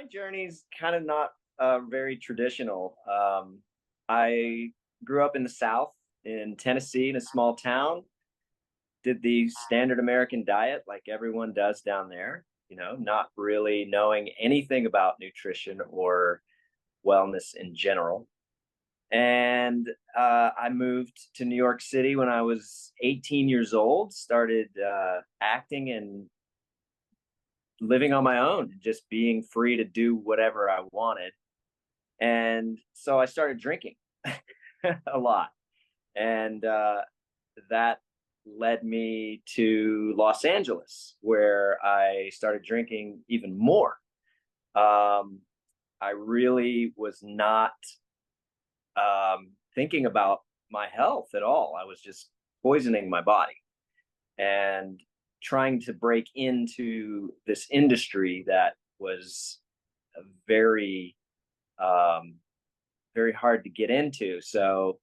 My journey's kind of not very traditional. I grew up in the South in Tennessee in a small town, did the standard American diet like everyone does down there, not really knowing anything about nutrition or wellness in general. And I moved to New York City when I was 18 years old, started acting and living on my own, just being free to do whatever I wanted. And so I started drinking a lot. And that led me to Los Angeles, where I started drinking even more. I really was not thinking about my health at all. I was just poisoning my body and trying to break into this industry that was very, um, very hard to get into. So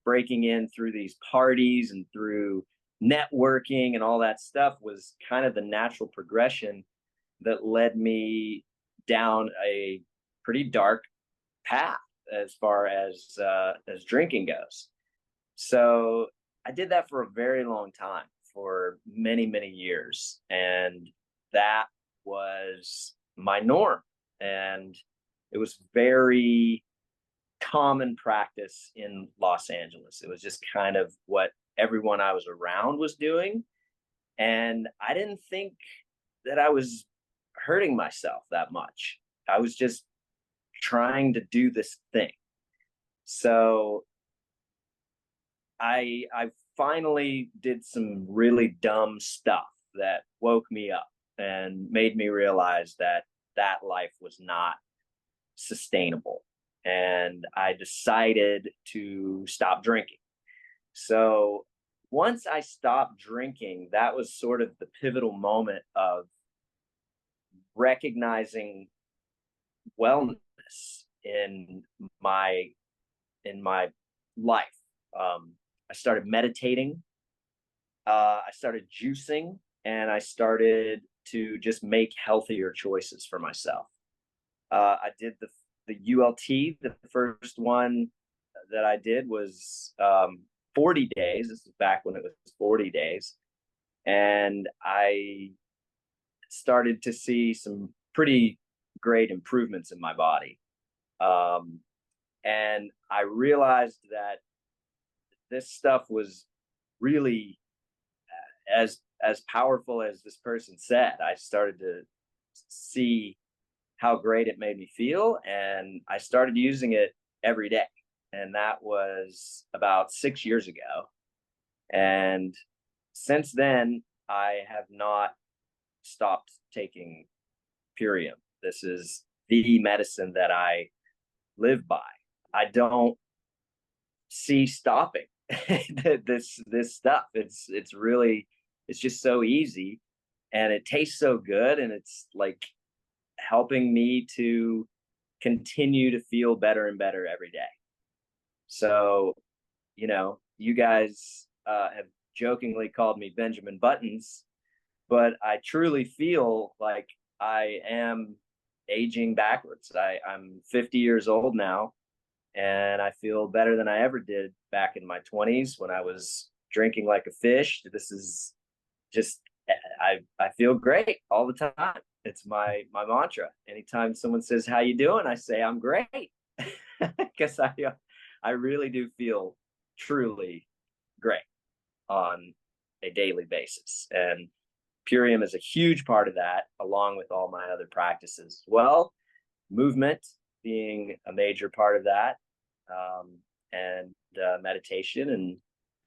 breaking in through these parties and through networking and all that stuff was kind of the natural progression that led me down a pretty dark path as far as drinking goes. So I did that for a very long time, for many, many years. And that was my norm. And it was very common practice in Los Angeles. It was just kind of what everyone I was around was doing. And I didn't think that I was hurting myself that much. I was just trying to do this thing. So I finally did some really dumb stuff that woke me up and made me realize that that life was not sustainable. And I decided to stop drinking. So once I stopped drinking, that was sort of the pivotal moment of recognizing wellness in my in my life. I started meditating, I started juicing, and I started to just make healthier choices for myself. I did the ULT. The first one that I did was 40 days. This is back when it was 40 days, and I started to see some pretty great improvements in my body. Um, and I realized that this stuff was really as powerful as this person said. I started to see how great it made me feel, and I started using it every day. And that was about 6 years ago. And since then, I have not stopped taking Purium. This is the medicine that I live by. I don't see stopping this stuff. It's really, it's just so easy, and it tastes so good, and it's like helping me to continue to feel better and better every day. So, you guys have jokingly called me Benjamin Buttons, but I truly feel like I am aging backwards. I'm 50 years old now, and I feel better than I ever did back in my 20s when I was drinking like a fish. This is just, I feel great all the time. It's my mantra. Anytime someone says, "How you doing?" I say, "I'm great," because I really do feel truly great on a daily basis. And Purium is a huge part of that, along with all my other practices. Well, movement being a major part of that, and meditation,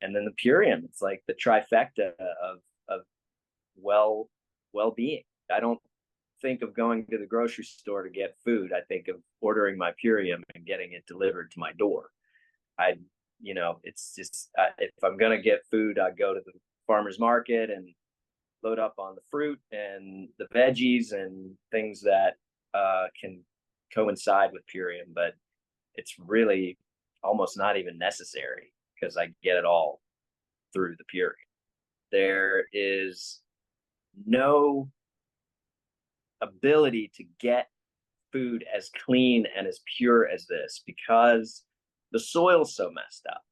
and then the Purium. It's like the trifecta of well-being. I don't think of going to the grocery store to get food. I think of ordering my Purium and getting it delivered to my door. I, it's just, if I'm gonna get food, I go to the farmer's market and load up on the fruit and the veggies and things that can coincide with Purium. But it's really almost not even necessary because I get it all through the Purium. There is no ability to get food as clean and as pure as this because the soil's so messed up.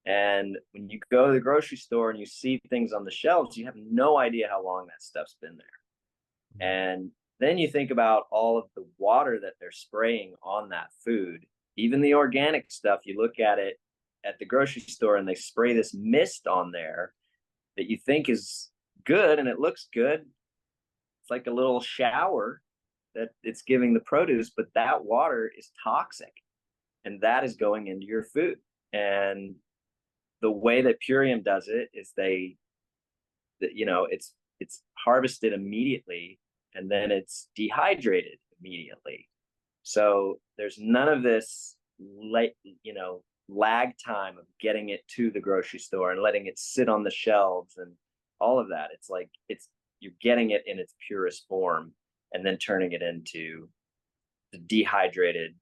And when you go to the grocery store and you see things on the shelves, you have no idea how long that stuff's been there. And then you think about all of the water that they're spraying on that food, even the organic stuff. You look at it at the grocery store and they spray this mist on there that you think is good and it looks good. It's like a little shower that it's giving the produce, but that water is toxic and that is going into your food. And the way that Purium does it is it's harvested immediately and then it's dehydrated immediately. So there's none of this lag time of getting it to the grocery store and letting it sit on the shelves and all of that. It's like you're getting it in its purest form and then turning it into the dehydrated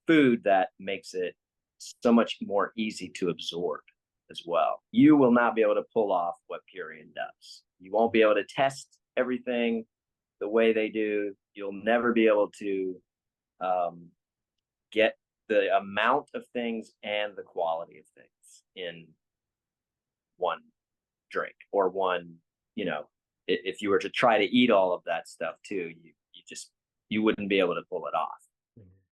food that makes it so much more easy to absorb as well. You will not be able to pull off what Purium does. You won't be able to test everything the way they do. You'll never be able to get the amount of things and the quality of things in one drink or one, if you were to try to eat all of that stuff too, you wouldn't be able to pull it off.